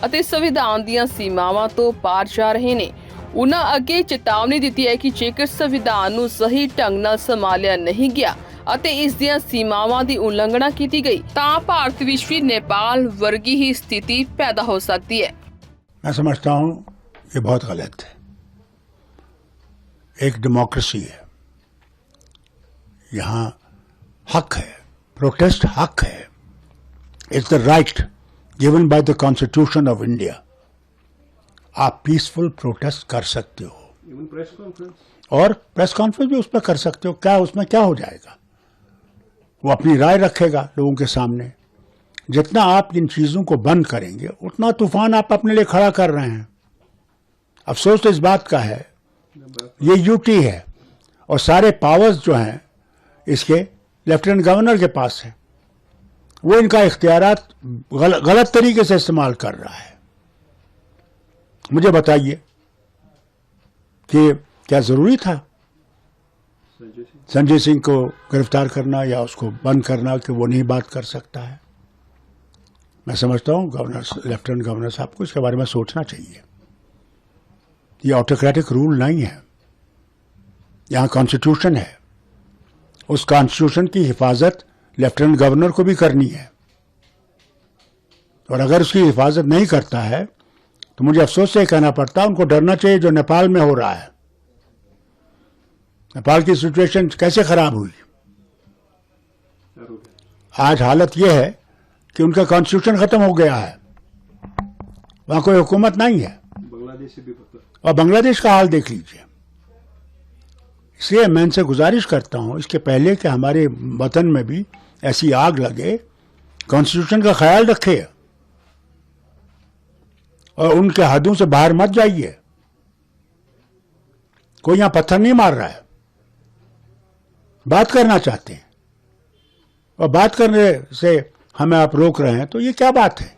ਅਤੇ ਸੰਵਿਧਾਨ ਦੀਆਂ ਸੀਮਾਵਾਂ ਤੋਂ ਪਾਰ ਜਾ ਰਹੇ ਨੇ। ਉਨ੍ਹਾਂ ਅੱਗੇ ਚੇਤਾਵਨੀ ਦਿੱਤੀ ਹੈ ਕਿ ਜੇਕਰ ਸੰਵਿਧਾਨ ਨੂੰ ਸਹੀ ਢੰਗ ਨਾਲ ਸੰਭਾਲਿਆ ਨਹੀਂ ਗਿਆ ਅਤੇ ਇਸ ਦੀਆਂ ਸੀਮਾਵਾਂ ਦੀ ਉਲੰਘਣਾ ਕੀਤੀ ਗਈ ਤਾਂ ਭਾਰਤ ਵਿੱਚ ਵੀ नेपाल वर्गी ही स्थिति पैदा हो सकती है। मैं समझता हूं ये बहुत गलत है। एक डेमोक्रेसी है, यहां हक है, प्रोटेस्ट हक है। It's the right given by the constitution of India. आप पीसफुल प्रोटेस्ट कर सकते हो, इवन प्रेस कॉन्फ्रेंस और प्रेस कॉन्फ्रेंस भी उस पर कर सकते हो। क्या उसमें क्या हो जाएगा? वो अपनी राय रखेगा लोगों के सामने। जितना आप इन चीजों को बंद करेंगे उतना तूफान आप अपने लिए खड़ा कर रहे हैं। अफसोस तो इस बात का है, ये यूटी है और सारे पावर्स जो हैं इसके लेफ्टिनेंट गवर्नर के पास है। वो इनका इख्तियारात गलत तरीके से इस्तेमाल कर रहा है। मुझे बताइए कि क्या जरूरी था संजय सिंह को गिरफ्तार करना या उसको बंद करना कि वो नहीं बात कर सकता है? मैं समझता हूं लेफ्टिनेंट गवर्नर साहब को इसके बारे में सोचना चाहिए। ये ऑटोक्रेटिक रूल नहीं है, यहां कॉन्स्टिट्यूशन है। उस कॉन्स्टिट्यूशन की हिफाजत लेफ्टिनेंट गवर्नर को भी करनी है और अगर उसकी हिफाजत नहीं करता है तो मुझे अफसोस से कहना पड़ता है उनको डरना चाहिए जो नेपाल में हो रहा है। नेपाल की सिचुएशन कैसे खराब हुई? आज हालत यह है कि उनका कॉन्स्टिट्यूशन खत्म हो गया है, वहां कोई हुकूमत नहीं है। बांग्लादेश से भी और बांग्लादेश का हाल देख लीजिए। इसलिए मैं इनसे गुजारिश करता हूं इसके पहले कि हमारे वतन में भी ऐसी आग लगे, कॉन्स्टिट्यूशन का ख्याल रखे और उनके हदों से बाहर मत जाइए। कोई यहां पत्थर नहीं मार रहा है, बात करना चाहते हैं और बात करने से हमें आप रोक रहे हैं, तो ये क्या बात है?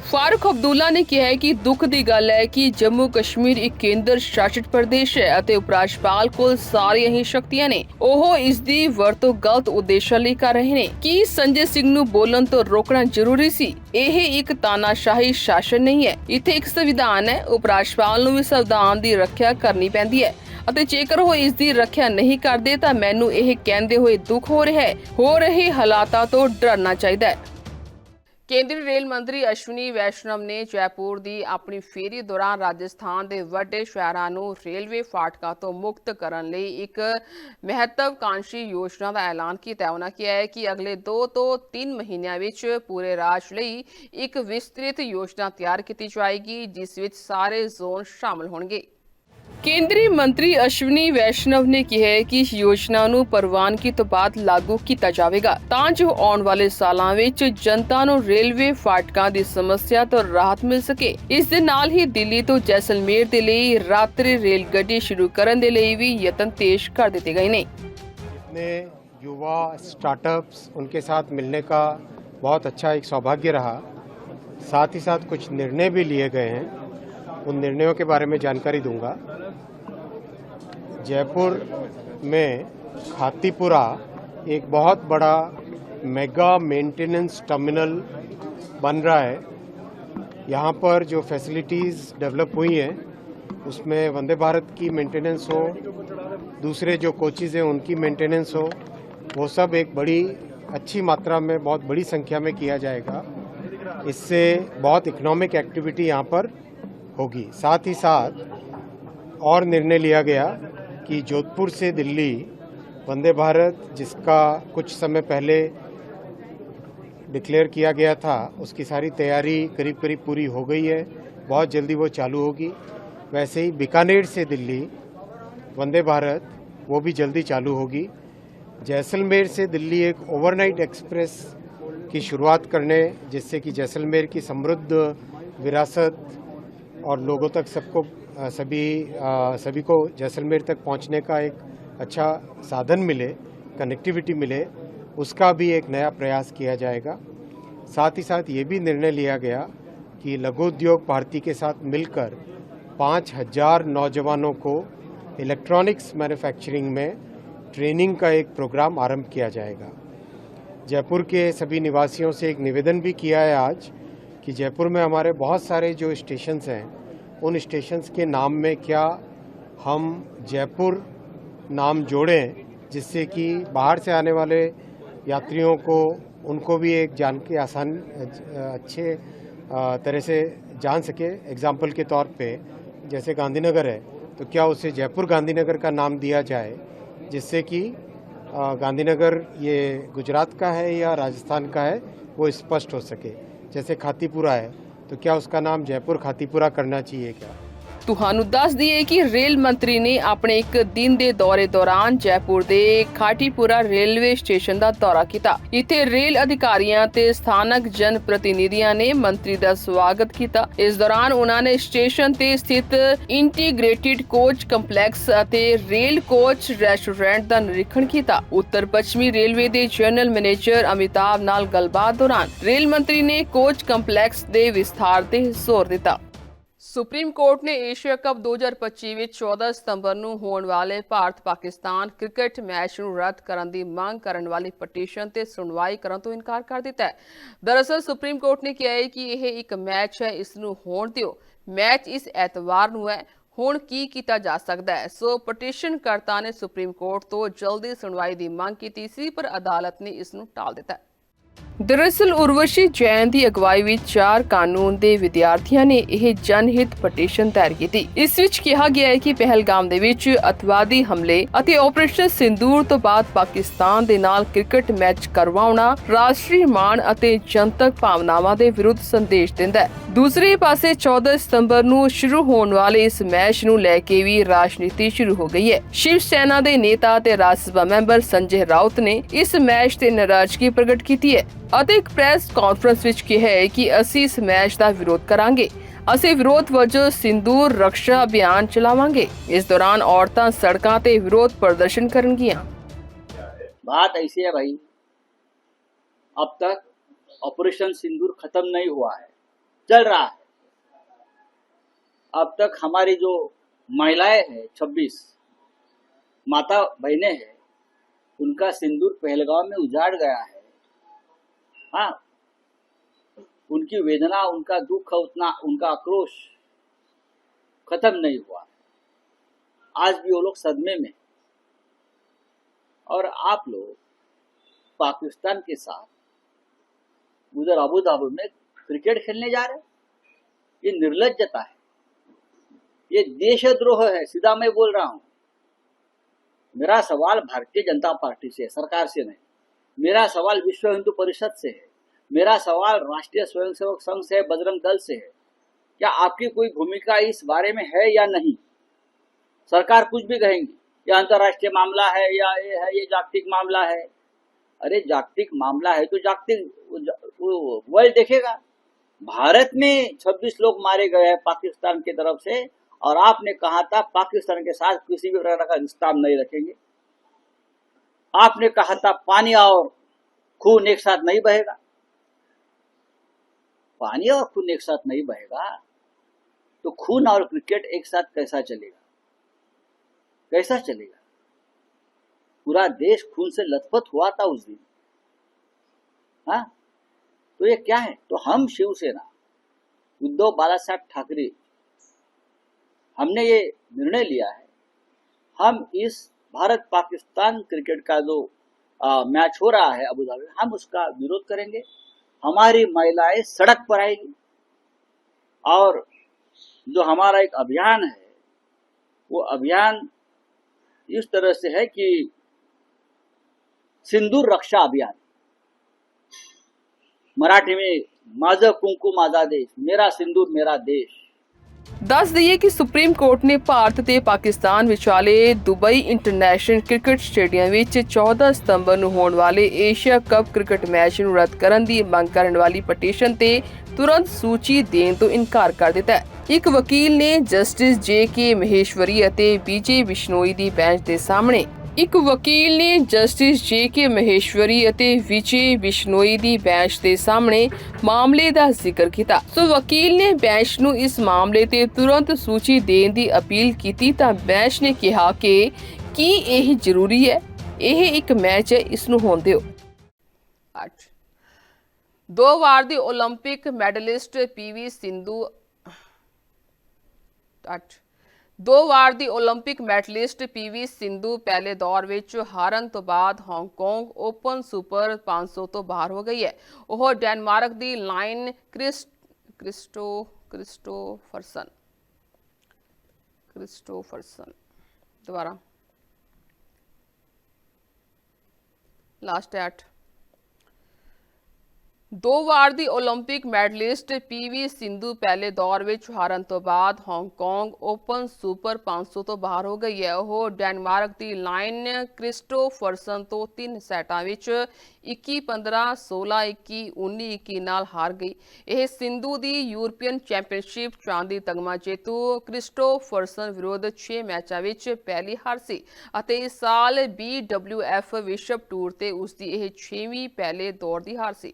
ਫਾਰੂਕ ਅਬਦੁੱਲਾ ਨੇ ਕਿਹਾ ਹੈ ਕਿ ਦੁੱਖ ਦੀ ਗੱਲ ਹੈ ਕਿ ਜੰਮੂ ਕਸ਼ਮੀਰ ਇੱਕ ਕੇਂਦਰ ਸ਼ਾਸਿਤ ਪ੍ਰਦੇਸ਼ ਹੈ ਅਤੇ ਉਪ ਰਾਜਪਾਲ ਕੋਲ ਸਾਰੀਆਂ ਹੀ ਸ਼ਕਤੀਆਂ ਨੇ। ਉਹ ਇਸ ਦੀ ਵਰਤੋਂ ਗਲਤ ਉਦੇਸ਼ਾਂ ਲਈ ਕਰ ਰਹੇ ਨੇ। ਕੀ ਸੰਜੇ ਸਿੰਘ ਨੂੰ ਬੋਲਣ ਤੋਂ ਰੋਕਣਾ ਜ਼ਰੂਰੀ ਸੀ? ਇਹ ਇੱਕ ਤਾਨਾਸ਼ਾਹੀ ਸ਼ਾਸਨ ਨਹੀਂ ਹੈ, ਇੱਥੇ ਇੱਕ ਸੰਵਿਧਾਨ ਹੈ। ਉਪ ਰਾਜਪਾਲ ਨੂੰ ਵੀ ਸੰਵਿਧਾਨ ਦੀ ਰੱਖਿਆ ਕਰਨੀ ਪੈਂਦੀ ਹੈ ਅਤੇ ਜੇਕਰ ਉਹ ਇਸ ਦੀ ਰੱਖਿਆ ਨਹੀਂ ਕਰਦੇ ਤਾਂ ਮੈਨੂੰ ਇਹ ਕਹਿੰਦੇ ਹੋਏ ਦੁੱਖ ਹੋ ਰਿਹਾ ਹੈ, ਹੋ ਰਹੇ ਹਾਲਾਤਾਂ ਤੋਂ ਡਰਨਾ ਚਾਹੀਦਾ ਹੈ। ਕੇਂਦਰੀ ਰੇਲ ਮੰਤਰੀ ਅਸ਼ਵਨੀ ਵੈਸ਼ਨਵ ਨੇ ਜੈਪੁਰ ਦੀ ਆਪਣੀ ਫੇਰੀ ਦੌਰਾਨ ਰਾਜਸਥਾਨ ਦੇ ਵੱਡੇ ਸ਼ਹਿਰਾਂ ਨੂੰ ਰੇਲਵੇ ਫਾਟਕਾਂ ਤੋਂ ਮੁਕਤ ਕਰਨ ਲਈ ਇੱਕ ਮਹੱਤਵਕਾਂਸ਼ੀ ਯੋਜਨਾ ਦਾ ਐਲਾਨ ਕੀਤਾ। ਉਹਨਾਂ ਕਿਹਾ ਹੈ ਕਿ ਅਗਲੇ 2 ਤੋਂ 3 ਮਹੀਨਿਆਂ ਵਿੱਚ ਪੂਰੇ ਰਾਜ ਲਈ ਇੱਕ ਵਿਸਤ੍ਰਿਤ ਯੋਜਨਾ ਤਿਆਰ ਕੀਤੀ ਜਾਏਗੀ, ਜਿਸ ਵਿੱਚ ਸਾਰੇ ਜ਼ੋਨ ਸ਼ਾਮਲ ਹੋਣਗੇ। ਕੇਂਦਰੀ ਮੰਤਰੀ ਅਸ਼ਵਨੀ ਵੈਸ਼ਨਵ ਨੇ ਕਿਹਾ ਹੈ ਕਿ ਇਸ ਯੋਜਨਾ ਨੂੰ ਪ੍ਰਵਾਨਗੀ ਤੋਂ ਬਾਅਦ ਲਾਗੂ ਕੀਤਾ ਜਾਵੇਗਾ ਤਾਂ ਜੋ ਆਉਣ ਵਾਲੇ ਸਾਲਾਂ ਵਿੱਚ ਜਨਤਾ ਨੂੰ ਰੇਲਵੇ ਫਾਟਕਾਂ ਦੀ ਸਮੱਸਿਆ ਤੋਂ ਰਾਹਤ ਮਿਲ ਸਕੇ। ਇਸ ਦੇ ਨਾਲ ਹੀ ਦਿੱਲੀ ਤੋਂ ਜੈਸਲਮੇਰ ਦੇ ਲਈ ਰਾਤਰੀ ਰੇਲ ਗੱਡੀ ਸ਼ੁਰੂ ਕਰਨ ਦੇ ਲਈ ਵੀ ਯਤਨ ਤੇਜ਼ ਕਰ ਦਿੱਤੇ ਗਏ ਨੇ। जितने युवा स्टार्टअप्स उनके साथ मिलने का बहुत अच्छा एक सौभाग्य रहा। साथ ही साथ कुछ निर्णय भी लिए गए हैं, उन निर्णयों के बारे में जानकारी दूंगा। जयपुर में खातीपुरा एक बहुत बड़ा मेगा मेंटेनेंस टर्मिनल बन रहा है। यहाँ पर जो फैसिलिटीज़ डेवलप हुई हैं उसमें वंदे भारत की मेंटेनेंस हो, दूसरे जो कोचेज़ हैं उनकी मेंटेनेंस हो, वो सब एक बड़ी अच्छी मात्रा में बहुत बड़ी संख्या में किया जाएगा। इससे बहुत इकोनॉमिक एक्टिविटी यहाँ पर होगी। साथ ही साथ और निर्णय लिया गया कि जोधपुर से दिल्ली वंदे भारत, जिसका कुछ समय पहले डिक्लेयर किया गया था, उसकी सारी तैयारी करीब करीब पूरी हो गई है, बहुत जल्दी वो चालू होगी। वैसे ही बीकानेर से दिल्ली वंदे भारत वो भी जल्दी चालू होगी। जैसलमेर से दिल्ली एक ओवरनाइट एक्सप्रेस की शुरुआत करने, जिससे कि जैसलमेर की समृद्ध विरासत और लोगों तक सभी को जैसलमेर तक पहुंचने का एक अच्छा साधन मिले, कनेक्टिविटी मिले, उसका भी एक नया प्रयास किया जाएगा। साथ ही साथ ये भी निर्णय लिया गया कि लघु उद्योग भारती के साथ मिलकर 5000 नौजवानों को इलेक्ट्रॉनिक्स मैन्युफैक्चरिंग में ट्रेनिंग का एक प्रोग्राम आरंभ किया जाएगा। जयपुर के सभी निवासियों से एक निवेदन भी किया है आज कि जयपुर में हमारे बहुत सारे जो स्टेशंस हैं, उन स्टेशंस के नाम में क्या हम जयपुर नाम जोड़ें, जिससे कि बाहर से आने वाले यात्रियों को उनको भी एक जान के आसान अच्छे तरह से जान सके। एग्जाम्पल के तौर पे जैसे गांधीनगर है तो क्या उसे जयपुर गांधीनगर का नाम दिया जाए, जिससे कि गांधीनगर ये गुजरात का है या राजस्थान का है वो स्पष्ट हो सके। जैसे खातीपुरा है तो क्या उसका नाम जयपुर खातीपुरा करना चाहिए क्या। ਤੁਹਾਨੂੰ ਦੱਸ ਦਈਏ ਕਿ ਰੇਲ ਮੰਤਰੀ ਨੇ ਆਪਣੇ ਇੱਕ ਦਿਨ ਦੇ ਦੌਰੇ ਦੌਰਾਨ ਜੈਪੁਰ ਦੇ ਖਾਟੀਪੁਰਾ ਰੇਲਵੇ ਸਟੇਸ਼ਨ ਦਾ ਦੌਰਾ ਕੀਤਾ। ਇੱਥੇ ਰੇਲ ਅਧਿਕਾਰੀਆਂ ਤੇ ਸਥਾਨਕ ਜਨ ਪ੍ਰਤੀਨਿਧੀਆਂ ਨੇ ਮੰਤਰੀ ਦਾ ਸਵਾਗਤ ਕੀਤਾ। ਇਸ ਦੌਰਾਨ ਉਹਨਾਂ ਨੇ ਸਟੇਸ਼ਨ ਤੇ ਸਥਿਤ ਇੰਟੀਗ੍ਰੇਟਿਡ ਕੋਚ ਕੰਪਲੈਕਸ ਅਤੇ ਰੇਲ ਕੋਚ ਰੈਸਟੋਰੈਂਟ ਦਾ ਨਿਰੀਖਣ ਕੀਤਾ। ਉੱਤਰ ਪੱਛਮੀ ਰੇਲਵੇ ਦੇ ਜਨਰਲ ਮੈਨੇਜਰ ਅਮਿਤਾਭ ਨਾਲ ਗੱਲਬਾਤ ਦੌਰਾਨ ਰੇਲ ਮੰਤਰੀ ਨੇ ਕੋਚ ਕੰਪਲੈਕਸ ਦੇ ਵਿਸਥਾਰ ਤੇ ਜ਼ੋਰ ਦਿੱਤਾ। ਸੁਪਰੀਮ ਕੋਰਟ ਨੇ ਏਸ਼ੀਆ ਕੱਪ 2025 ਵਿੱਚ 14 ਸਤੰਬਰ ਨੂੰ ਹੋਣ ਵਾਲੇ ਭਾਰਤ-ਪਾਕਿਸਤਾਨ ਕ੍ਰਿਕਟ ਮੈਚ ਨੂੰ ਰੱਦ ਕਰਨ ਦੀ ਮੰਗ ਕਰਨ ਵਾਲੀ ਪਟੀਸ਼ਨ ਤੇ ਸੁਣਵਾਈ ਕਰਨ ਤੋਂ ਇਨਕਾਰ ਕਰ ਦਿੱਤਾ ਹੈ। ਦਰਅਸਲ ਸੁਪਰੀਮ ਕੋਰਟ ਨੇ ਕਿਹਾ ਹੈ ਕਿ ਇਹ ਇੱਕ ਮੈਚ ਹੈ, ਇਸ ਨੂੰ ਹੋਣ ਦਿਓ। ਮੈਚ ਇਸ ਐਤਵਾਰ ਨੂੰ ਹੈ। ਹੁਣ ਕੀ ਕੀਤਾ ਜਾ ਸਕਦਾ ਹੈ? ਸੋ ਪਟੀਸ਼ਨ ਕਰਤਾ ਨੇ ਸੁਪਰੀਮ ਕੋਰਟ ਤੋਂ ਜਲਦੀ ਸੁਣਵਾਈ ਦੀ ਮੰਗ ਕੀਤੀ ਸੀ, ਪਰ ਅਦਾਲਤ ਨੇ ਇਸ ਨੂੰ ਟਾਲ ਦਿੱਤਾ। ਦਰਅਸਲ ਉਰਵਸ਼ੀ ਜੈਨ ਦੀ ਅਗਵਾਈ ਵਿੱਚ 4 ਕਾਨੂੰਨ ਦੇ ਵਿਦਿਆਰਥੀਆਂ ਨੇ ਇਹ ਜਨਹਿਤ ਪਟੀਸ਼ਨ ਦਾਇਰ ਕੀਤੀ। ਇਸ ਵਿੱਚ ਕਿਹਾ ਗਿਆ ਹੈ ਕਿ ਪਹਿਲਗਾਮ ਦੇ ਵਿੱਚ ਅਤਵਾਦੀ ਹਮਲੇ ਅਤੇ ਆਪਰੇਸ਼ਨ ਸਿੰਦੂਰ ਤੋਂ ਬਾਅਦ ਪਾਕਿਸਤਾਨ ਦੇ ਨਾਲ ਕ੍ਰਿਕਟ ਮੈਚ ਕਰਵਾਉਣਾ ਰਾਸ਼ਟਰੀ ਮਾਣ ਅਤੇ ਜਨਤਕ ਭਾਵਨਾਵਾਂ ਦੇ ਵਿਰੁੱਧ ਸੰਦੇਸ਼ ਦਿੰਦਾ ਹੈ। ਦੂਸਰੇ ਪਾਸੇ 14 ਸਤੰਬਰ ਨੂੰ ਸ਼ੁਰੂ ਹੋਣ ਵਾਲੇ ਇਸ ਮੈਚ ਨੂੰ ਲੈ ਕੇ ਵੀ ਰਾਜਨੀਤੀ ਸ਼ੁਰੂ ਹੋ ਗਈ ਹੈ। ਸ਼ਿਵ ਸੈਨਾ ਦੇ ਨੇਤਾ ਤੇ ਰਾਜ ਸਭਾ ਮੈਂਬਰ ਸੰਜੇ ਰਾਉਤ ਨੇ ਇਸ ਮੈਚ ਤੇ ਨਾਰਾਜ਼ਗੀ ਪ੍ਰਗਟ ਕੀਤੀ ਹੈ ਅਤੇ ਇੱਕ ਪ੍ਰੈਸ ਕਾਨਫਰੰਸ ਵਿੱਚ ਕਿਹਾ ਹੈ ਕਿ ਅਸੀਂ ਇਸ ਮੈਚ ਦਾ ਵਿਰੋਧ ਕਰਾਂਗੇ। ਅਸੀਂ ਵਿਰੋਧ ਵਜੋਂ ਸਿੰਦੂਰ ਰੱਖਿਆ ਅਭਿਆਨ ਚਲਾਵਾਂਗੇ। ਇਸ ਦੌਰਾਨ ਔਰਤਾਂ ਸੜਕਾਂ ਤੇ ਵਿਰੋਧ ਪ੍ਰਦਰਸ਼ਨ ਕਰਨਗੀਆਂ। बात ऐसी है भाई, अब तक ऑपरेशन सिंदूर खत्म नहीं हुआ है, चल रहा है। अब तक हमारी जो महिलाएं हैं 26 माता बहनें हैं, उनका सिंदूर पहलगाम में उजाड़ गया है। हाँ, उनकी वेदना, उनका दुख, उतना उनका आक्रोश खत्म नहीं हुआ। आज भी वो लोग सदमे में। और आप लोग पाकिस्तान के साथ उधर अबू धाबी में क्रिकेट खेलने जा रहे हैं। ये निर्लज्जता है, ये देशद्रोह है, सीधा मैं बोल रहा हूं। मेरा सवाल भारतीय जनता पार्टी से है, सरकार से नहीं। मेरा सवाल विश्व हिंदू परिषद से है, मेरा सवाल राष्ट्रीय स्वयंसेवक संघ से है, बजरंग दल से है। क्या आपकी कोई भूमिका इस बारे में है या नहीं? सरकार कुछ भी कहेंगी, यह अंतर्राष्ट्रीय मामला है या ये जागतिक मामला है। अरे जागतिक मामला है तो जागतिक वर्ल्ड देखेगा। भारत में 26 लोग मारे गए हैं पाकिस्तान की तरफ से, और आपने कहा था पाकिस्तान के साथ किसी भी प्रकार का रिश्ता हम नहीं रखेंगे। आपने कहा था पानी और खून एक साथ नहीं बहेगा। पानी और खून एक साथ नहीं बहेगा तो खून और क्रिकेट एक साथ कैसा चलेगा? कैसा चलेगा? पूरा देश खून से लथपथ हुआ था उस दिन। हाँ, तो ये क्या है? तो हम शिवसेना, उद्धव बाला साहब ठाकरे, हमने ये निर्णय लिया है, हम इस भारत पाकिस्तान क्रिकेट का जो मैच हो रहा है अबू धाबी में, हम उसका विरोध करेंगे। हमारी महिलाएं सड़क पर आएगी, और जो हमारा एक अभियान है, वो अभियान इस तरह से है कि सिंदूर रक्षा अभियान, मराठी में माझं कुंकू माझा देश, मेरा सिंदूर मेरा देश। ਦੱਸ ਦਈਏ ਕਿ ਸੁਪਰੀਮ ਕੋਰਟ ਨੇ ਭਾਰਤ ਤੇ ਪਾਕਿਸਤਾਨ ਵਿਚਾਲੇ ਦੁਬਈ ਇੰਟਰਨੈਸ਼ਨਲ ਕ੍ਰਿਕਟ ਸਟੇਡੀਅਮ ਵਿੱਚ 14 ਸਤੰਬਰ ਨੂੰ ਹੋਣ ਵਾਲੇ ਏਸ਼ੀਆ ਕੱਪ ਕ੍ਰਿਕਟ ਮੈਚ ਨੂੰ ਰੱਦ ਕਰਨ ਦੀ ਮੰਗ ਕਰਨ ਵਾਲੀ ਪਟੀਸ਼ਨ ਤੇ ਤੁਰੰਤ ਸੂਚੀ ਦੇਣ ਤੋਂ ਇਨਕਾਰ ਕਰ ਦਿੱਤਾ ਹੈ। ਇੱਕ ਵਕੀਲ ਨੇ ਜਸਟਿਸ ਜੇ.ਕੇ. ਮਹੇਸ਼ਵਰੀ ਅਤੇ ਬੀ.ਜੇ. ਬਿਸ਼ਨੋਈ ਦੀ ਬੈਂਚ ਦੇ ਸਾਹਮਣੇ ਵਿਜੇ ਬਿਸ਼ਨੋਈ ਦੀ ਬੈਂਚ ਦੇ ਸਾਹਮਣੇ ਮਾਮਲੇ ਦਾ ਜ਼ਿਕਰ ਕੀਤਾ। ਸੋ ਵਕੀਲ ਨੇ ਬੈਂਚ ਨੂੰ ਇਸ ਮਾਮਲੇ ਤੇ ਤੁਰੰਤ ਸੂਚੀ ਦੇਣ ਦੀ ਅਪੀਲ ਕੀਤੀ ਤਾਂ ਬੈਂਚ ਨੇ ਕਿਹਾ ਕਿ ਕੀ ਇਹ ਜ਼ਰੂਰੀ ਹੈ? ਇਹ ਇੱਕ ਮੈਚ ਹੈ, ਇਸ ਨੂੰ ਹੋਣ ਦਿਓ। 2 ਵਾਰ ਦੀ ਓਲੰਪਿਕ ਮੈਡਲਿਸਟ ਪੀਵੀ ਸਿੰਧੂ 2 ਵਾਰ ਦੀ ਓਲੰਪਿਕ ਮੈਡਲਿਸਟ ਪੀਵੀ ਸਿੰਧੂ ਪਹਿਲੇ ਦੌਰ ਵਿੱਚ ਹਾਰਨ ਤੋਂ ਬਾਅਦ ਹਾਂਗਕਾਂਗ ਓਪਨ ਸੁਪਰ 500 ਤੋਂ ਬਾਹਰ ਹੋ ਗਈ ਹੈ। ਉਹ ਡੈਨਮਾਰਕ ਦੀ ਲਾਈਨ ਕ੍ਰਿਸਟੋਫਰਸਨ ਦੁਬਾਰਾ last at 2 war the Olympic medallist PV Sindhu ਪਹਿਲੇ ਦੌਰ ਵਿੱਚ ਹਾਰਨ ਤੋਂ ਬਾਅਦ ਹਾਂਗਕਾਂਗ ਓਪਨ ਸੁਪਰ 500 ਤੋਂ ਬਾਹਰ ਹੋ ਗਈ ਹੈ। ਉਹ ਡੈਨਮਾਰਕ ਦੀ ਲਾਈਨ ਕ੍ਰਿਸਟੋਫਰਸਨ ਤੋਂ 3 ਸੈਟਾਂ ਵਿੱਚ 21-15, 16-21, 19-21 ਨਾਲ ਹਾਰ ਗਈ। ਇਹ ਸਿੰਧੂ ਦੀ ਯੂਰਪੀਅਨ ਚੈਂਪੀਅਨਸ਼ਿਪ ਚਾਂਦੀ ਤਗਮਾ ਜੇਤੂ ਕ੍ਰਿਸਟੋਫਰਸਨ ਵਿਰੁੱਧ 6 ਮੈਚਾਂ ਵਿੱਚ ਪਹਿਲੀ ਹਾਰ ਸੀ ਅਤੇ ਇਸ ਸਾਲ BWF ਵਿਸ਼ਵ ਟੂਰ ਤੇ ਉਸ ਦੀ ਇਹ 6ਵੀਂ ਪਹਿਲੇ ਦੌਰ ਦੀ ਹਾਰ ਸੀ।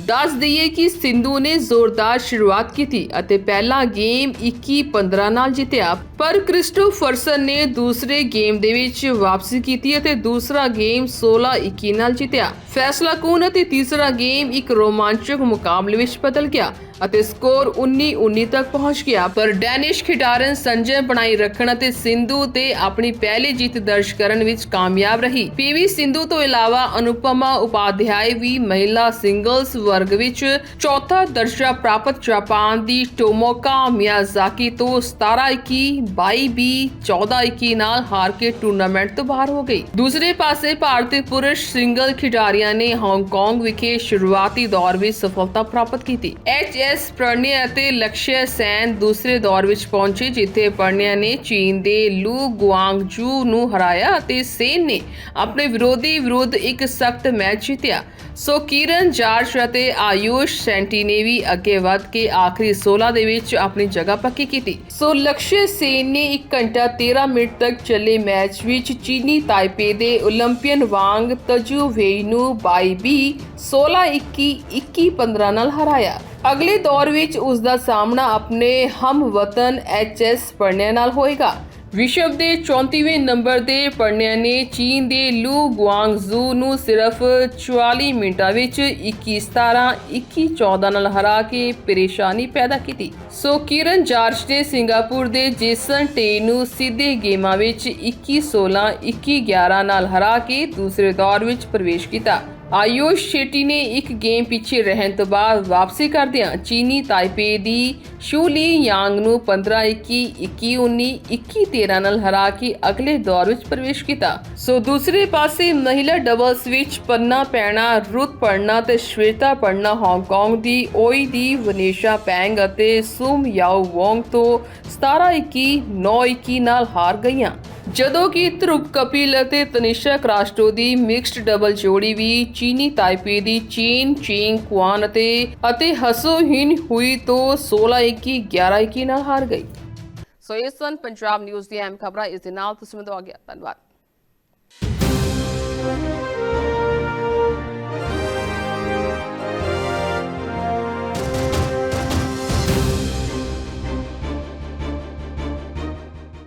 ਦੱਸ ਦਈਏ ਕਿ ਸਿੰਧੂ ਨੇ ਜ਼ੋਰਦਾਰ ਸ਼ੁਰੂਆਤ ਕੀਤੀ ਅਤੇ ਪਹਿਲਾ ਗੇਮ 21-15 ਨਾਲ ਜਿੱਤਿਆ, ਪਰ ਕ੍ਰਿਸਟੋਫਰਸਨ ਨੇ ਦੂਸਰੇ ਗੇਮ ਦੇ ਵਿੱਚ ਵਾਪਸੀ ਕੀਤੀ ਅਤੇ ਦੂਸਰਾ ਗੇਮ 16-21 ਨਾਲ ਜਿੱਤਿਆ। ਫੈਸਲਾਕੁਨ ਅਤੇ ਤੀਸਰਾ ਗੇਮ ਇੱਕ ਰੋਮਾਂਚਕ ਮੁਕਾਬਲੇ ਵਿੱਚ ਬਦਲ ਗਿਆ ਅਤੇ ਸਕੋਰ 19-19 ਤੱਕ ਪਹੁੰਚ ਗਿਆ, ਪਰ ਡੈਨਿਸ਼ ਖਿਡਾਰਨ ਸੰਜਮ ਬਣਾਈ ਰੱਖਣ ਅਤੇ ਸਿੰਧੂ ਤੇ ਆਪਣੀ ਪਹਿਲੀ ਜਿੱਤ ਦਰਜ ਕਰਨ ਵਿੱਚ ਕਾਮਯਾਬ ਰਹੀ। ਪੀਵੀ ਸਿੰਧੂ ਤੋਂ ਇਲਾਵਾ ਅਨੁਪਮਾ ਉਪਾਧਿਆਏ ਵੀ ਮਹਿਲਾ ਸਿੰਗਲਸ ਵਰਗ ਵਿੱਚ ਚੌਥਾ ਦਰਜਾ ਪ੍ਰਾਪਤ ਜਾਪਾਨ ਦੀ ਟੋਮੋਕਾ ਮਿਆਜ਼ਾਕੀ ਤੋਂ 17-21, 22-20, 14-21 ਨਾਲ ਹਾਰ ਕੇ ਟੂਰਨਾਮੈਂਟ ਤੋਂ ਬਾਹਰ ਹੋ ਗਈ। ਦੂਸਰੇ ਪਾਸੇ ਭਾਰਤੀ ਪੁਰਸ਼ ਸਿੰਗਲ ਖਿਡਾਰੀਆਂ ਨੇ ਹਾਂਗਕਾਂਗ ਵਿਖੇ ਸ਼ੁਰੂਆਤੀ ਦੌਰ ਵਿੱਚ ਸਫਲਤਾ ਪ੍ਰਾਪਤ ਕੀਤੀ। ਐਸ ਪ੍ਰਣਯ ਅਤੇ ਲਕਸ਼ਯ ਸੈਨ ਦੂਸਰੇ ਦੌਰ ਵਿੱਚ ਪਹੁੰਚੇ, ਜਿੱਥੇ ਪ੍ਰਣਯ ਨੇ ਚੀਨ ਦੇ ਲੂ ਗੁਆਂਗਜੂ ਨੂੰ ਹਰਾਇਆ ਅਤੇ ਸੈਨ ਨੇ ਆਪਣੇ ਵਿਰੋਧੀ ਵਿਰੁੱਧ ਇੱਕ ਸਖਤ ਮੈਚ ਜਿੱਤਿਆ। ਸੋ ਕਿਰਨ ਜਾਰਜ ਅਤੇ ਆਯੂਸ਼ ਸੈਂਟੀ ਨੇ ਵੀ ਅੱਗੇ ਵੱਧ ਕੇ ਆਖਰੀ 16 ਦੇ ਵਿੱਚ ਆਪਣੀ ਜਗ੍ਹਾ ਪੱਕੀ ਕੀਤੀ। ਸੋ ਲਕਸ਼ਯ ਸੈਨ ਨੇ 1 ਘੰਟਾ 13 ਮਿੰਟ ਤੱਕ ਚੱਲੇ ਮੈਚ ਵਿੱਚ ਚੀਨੀ ਤਾਈਪੇ ਦੇ ਓਲੰਪੀਅਨ ਵਾਂਗ ਤਜੂ ਵੇਈ ਨੂੰ 22-20, 16-21, 21-15 ਨਾਲ ਹਰਾਇਆ। ਅਗਲੇ ਦੌਰ ਵਿੱਚ ਉਸ ਦਾ ਸਾਹਮਣਾ ਆਪਣੇ ਹਮਵਤਨ ਐਸ ਪ੍ਰਣਯ ਨਾਲ ਹੋਏਗਾ। ਵਿਸ਼ਵ ਦੇ 34ਵੇਂ ਨੰਬਰ ਦੇ ਪ੍ਰਣਯ ਨੇ ਚੀਨ ਦੇ ਲੂ ਗੁਆਂਗਜ਼ੂ ਨੂੰ ਸਿਰਫ 44 ਮਿੰਟਾਂ ਵਿੱਚ 21-17, 21-14 ਨਾਲ ਹਰਾ ਕੇ ਪਰੇਸ਼ਾਨੀ ਪੈਦਾ ਕੀਤੀ। ਸੋ ਕਿਰਨ ਜਾਰਜ ਨੇ ਸਿੰਗਾਪੁਰ ਦੇ ਜੇਸਨ ਟੇ ਨੂੰ ਸਿੱਧੇ ਗੇਮਾਂ ਵਿੱਚ 21-16, 21-11 ਨਾਲ ਹਰਾ ਕੇ ਦੂਸਰੇ ਦੌਰ ਵਿੱਚ ਪ੍ਰਵੇਸ਼ ਕੀਤਾ। ਆਯੂਸ਼ ਸ਼ੈਟੀ ਨੇ ਇੱਕ ਗੇਮ ਪਿੱਛੇ ਰਹਿਣ ਤੋਂ ਬਾਅਦ ਵਾਪਸੀ ਕਰਦਿਆਂ ਚੀਨੀ ਤਾਈਪੇ ਦੀ ਸ਼ੂਲੀ ਯਾਂਗ ਨੂੰ 15-21, 21-19, 21-13 ਨਾਲ ਹਰਾ ਕੇ ਅਗਲੇ ਦੌਰ ਵਿੱਚ ਪ੍ਰਵੇਸ਼ ਕੀਤਾ। ਸੋ ਦੂਸਰੇ ਪਾਸੇ ਮਹਿਲਾ ਡਬਲਸ ਵਿੱਚ ਪੰਨਾ ਪੈਣਾ, ਰੁਤ ਪੜਨਾ ਤੇ ਸ਼ਵੇਤਾ ਪੜਨਾ ਹਾਂਗਕਾਂਗ ਦੀ ਓਈ ਦੀ ਵਨੀਸ਼ਾ ਪੈਂਗ ਅਤੇ ਸੁਮ ਯਾਓ ਵੋਂਗ ਤੋਂ 17-21, 9-21 ਨਾਲ ਹਾਰ ਗਈਆਂ। ਜਦੋਂ ਕਿ ਧਰੁਵ ਕਪਿਲ ਅਤੇ ਤਨਿਸ਼ਾ ਕ੍ਰਾਸਟੋ ਦੀ ਮਿਕਸਡ ਡਬਲ ਜੋੜੀ ਵੀ ਚੀਨੀ ਤਾਈਪੇ ਦੀ ਚੇਨ ਚੇਂਗ ਕੁਆਨ ਅਤੇ ਹਸੋ ਹਿਨ ਹੁਈ ਤੋਂ 16-21, 11-21 ਨਾਲ ਹਾਰ ਗਈ। ਸੋ ਇਹ ਸਨ ਪੰਜਾਬ ਨਿਊਜ਼ ਦੀਆਂ ਅਹਿਮ ਖਬਰਾਂ। ਇਸ ਦੇ ਨਾਲ ਤੁਸੀਂ ਮੈਨੂੰ ਆ ਗਿਆ। ਧੰਨਵਾਦ।